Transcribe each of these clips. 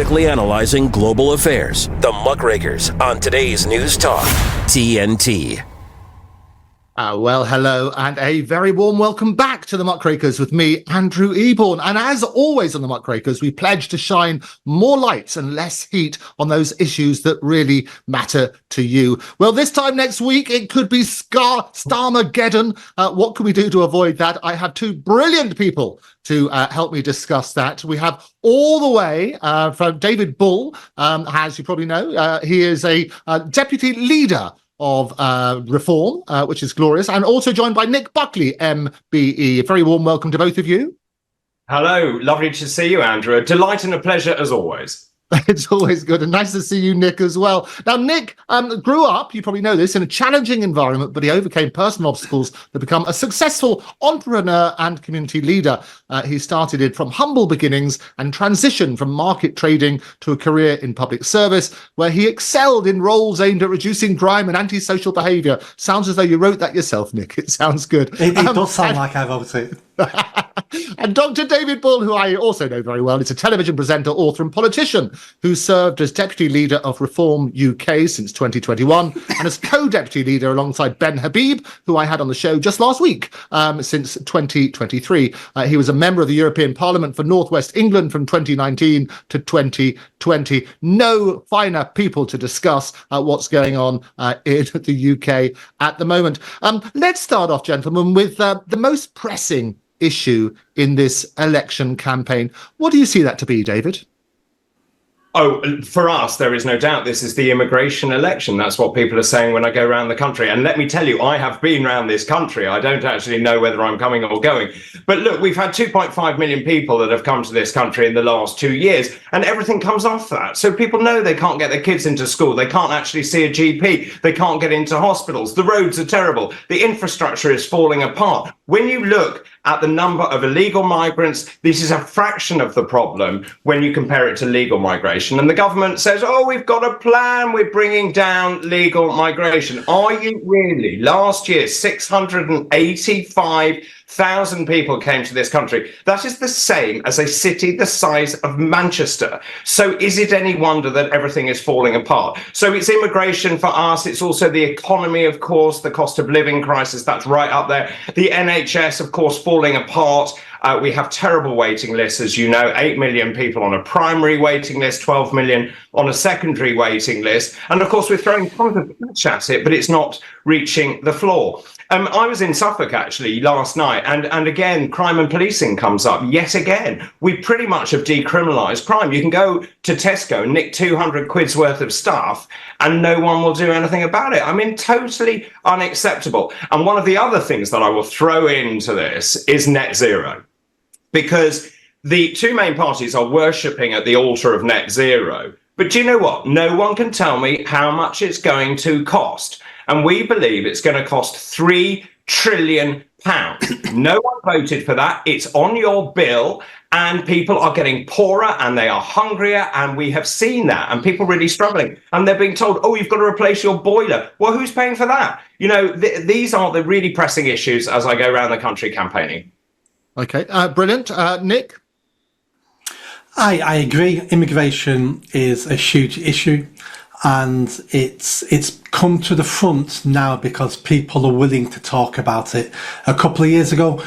critically analyzing global affairs. The Muckrakers on today's News Talk, TNT. Well, hello, and a very warm welcome back to the Muckrakers with me, Andrew Eborn. And as always on the Muckrakers, we pledge to shine more light and less heat on those issues that really matter to you. Well, this time next week, it could be Starmageddon. What can we do to avoid that? I have two brilliant people to help me discuss that. We have all the way from David Bull, as you probably know. He is a deputy leader of Reform, which is glorious, and also joined by Nick Buckley MBE. A very warm welcome to both of you. Hello, lovely to see you, Andrew. A delight and a pleasure as always. It's always good, and nice to see you, Nick, as well. Now, Nick grew up, you probably know this, in a challenging environment, but he overcame personal obstacles to become a successful entrepreneur and community leader. He started it from humble beginnings and transitioned from market trading to a career in public service, where he excelled in roles aimed at reducing crime and antisocial behaviour. Sounds as though you wrote that yourself, Nick. It sounds good. It does sound like I wrote it. And Dr. David Bull, who I also know very well, is a television presenter, author and politician who served as deputy leader of Reform UK since 2021 and as co-deputy leader alongside Ben Habib, who I had on the show just last week, since 2023. He was a member of the European Parliament for North West England from 2019 to 2020. No finer people to discuss what's going on in the UK at the moment. Let's start off, gentlemen, with the most pressing issue in this election campaign. What do you see that to be, David? Oh, for us, there is no doubt this is the immigration election. That's what people are saying when I go around the country. And let me tell you, I have been around this country. I don't actually know whether I'm coming or going. But look, we've had 2.5 million people that have come to this country in the last 2 years, and everything comes off that. So people know they can't get their kids into school. They can't actually see a GP. They can't get into hospitals. The roads are terrible. The infrastructure is falling apart. When you look at the number of illegal migrants, this is a fraction of the problem when you compare it to legal migration. And the government says, oh, we've got a plan, we're bringing down legal migration. Are you really? Last year, 685,000 people came to this country. That is the same as a city the size of Manchester. So is it any wonder that everything is falling apart? So it's immigration for us. It's also the economy, of course, the cost of living crisis, that's right up there. The NHS, of course, falling apart. We have terrible waiting lists, as you know, 8 million people on a primary waiting list, 12 million on a secondary waiting list. And of course, we're throwing tons of cash at it, but it's not reaching the floor. I was in Suffolk, actually, last night, and again, crime and policing comes up yet again. We pretty much have decriminalised crime. You can go to Tesco and nick 200 quid's worth of stuff, and no one will do anything about it. I mean, totally unacceptable. And one of the other things that I will throw into this is net zero, because the two main parties are worshipping at the altar of net zero. But do you know what? No one can tell me how much it's going to cost. And we believe it's going to cost £3 trillion. No one voted for that. It's on your bill, and people are getting poorer and they are hungrier, and we have seen that, and people really struggling. And they're being told, oh, you've got to replace your boiler. Well, who's paying for that? You know, these are the really pressing issues as I go around the country campaigning. Okay, brilliant. Nick? I agree. Immigration is a huge issue, and it's come to the front now because people are willing to talk about it. A couple of years ago,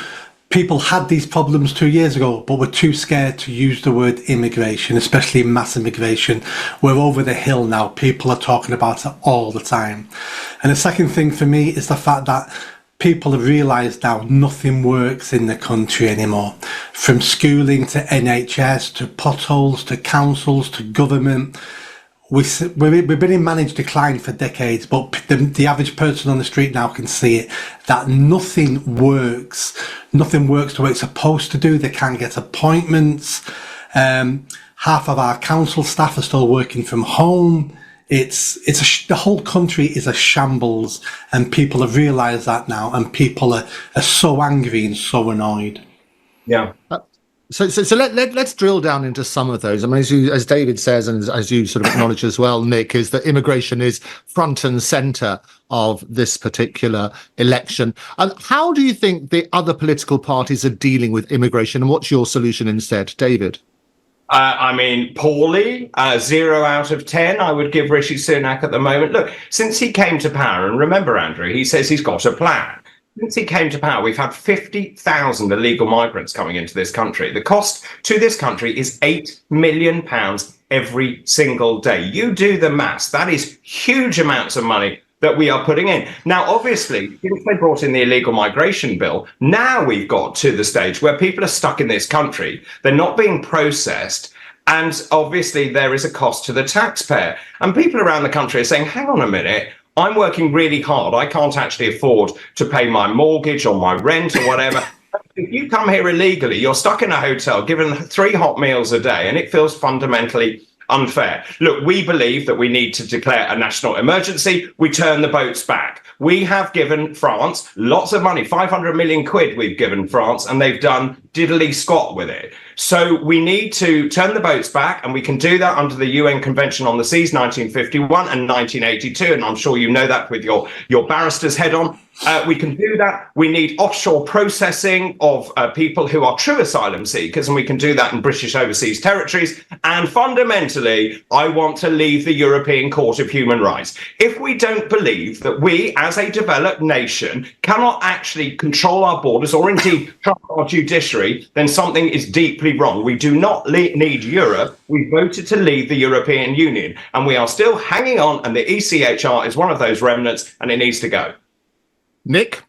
people had these problems 2 years ago, but were too scared to use the word immigration, especially mass immigration. We're over the hill now. People are talking about it all the time. And the second thing for me is the fact that people have realised now nothing works in the country anymore. From schooling to NHS, to potholes, to councils, to government. We've been in managed decline for decades, but the average person on the street now can see it, that nothing works. Nothing works the way it's supposed to do. They can't get appointments. Half of our council staff are still working from home. The whole country is a shambles, and people have realised that now, and people are so angry and so annoyed. Yeah. So let's drill down into some of those. I mean, as David says, and as you sort of acknowledge as well, Nick, is that immigration is front and centre of this particular election. How do you think the other political parties are dealing with immigration, and what's your solution instead, David? I mean, poorly, 0 out of 10, I would give Rishi Sunak at the moment. Look, since he came to power, and remember, Andrew, he says he's got a plan. Since he came to power, we've had 50,000 illegal migrants coming into this country. The cost to this country is £8 million every single day. You do the maths. That is huge amounts of money that we are putting in. Now, obviously, since they brought in the illegal migration bill, now we've got to the stage where people are stuck in this country. They're not being processed. And obviously, there is a cost to the taxpayer. And people around the country are saying, hang on a minute, I'm working really hard. I can't actually afford to pay my mortgage or my rent or whatever. If you come here illegally, you're stuck in a hotel, given 3 hot meals a day, and it feels fundamentally unfair. Look, we believe that we need to declare a national emergency. We turn the boats back. We have given France lots of money, 500 million quid we've given France, and they've done diddly squat with it. So we need to turn the boats back, and we can do that under the UN Convention on the Seas, 1951 and 1982, and I'm sure you know that with your barrister's head on. We can do that. We need offshore processing of people who are true asylum seekers, and we can do that in British overseas territories. And fundamentally, I want to leave the European Court of Human Rights. If we don't believe that we, as a developed nation, cannot actually control our borders or indeed trust our judiciary, then something is deeply wrong. We do not need Europe. We voted to leave the European Union, and we are still hanging on, and the ECHR is one of those remnants, and it needs to go. Nick?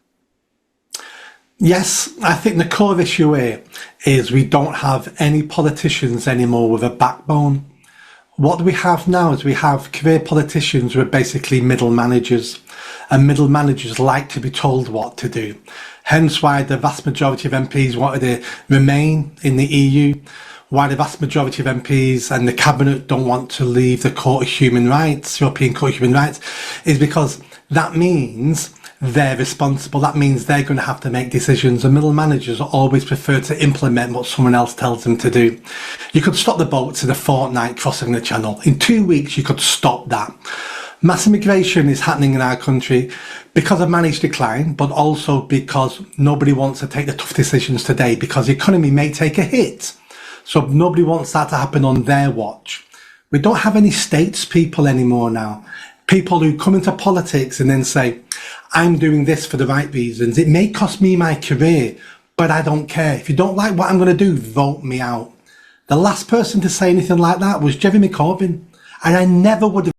Yes, I think the core issue here is we don't have any politicians anymore with a backbone. What we have now is we have career politicians who are basically middle managers, and middle managers like to be told what to do. Hence why the vast majority of MPs wanted to remain in the EU, why the vast majority of MPs and the cabinet don't want to leave the Court of Human Rights, European Court of Human Rights, is because that means they're responsible. That means they're going to have to make decisions. And middle managers always prefer to implement what someone else tells them to do. You could stop the boats in a fortnight crossing the channel. In 2 weeks, you could stop that. Mass immigration is happening in our country because of managed decline, but also because nobody wants to take the tough decisions today because the economy may take a hit. So nobody wants that to happen on their watch. We don't have any statespeople anymore now. People who come into politics and then say, I'm doing this for the right reasons. It may cost me my career, but I don't care. If you don't like what I'm going to do, vote me out. The last person to say anything like that was Jeremy Corbyn. And I never would have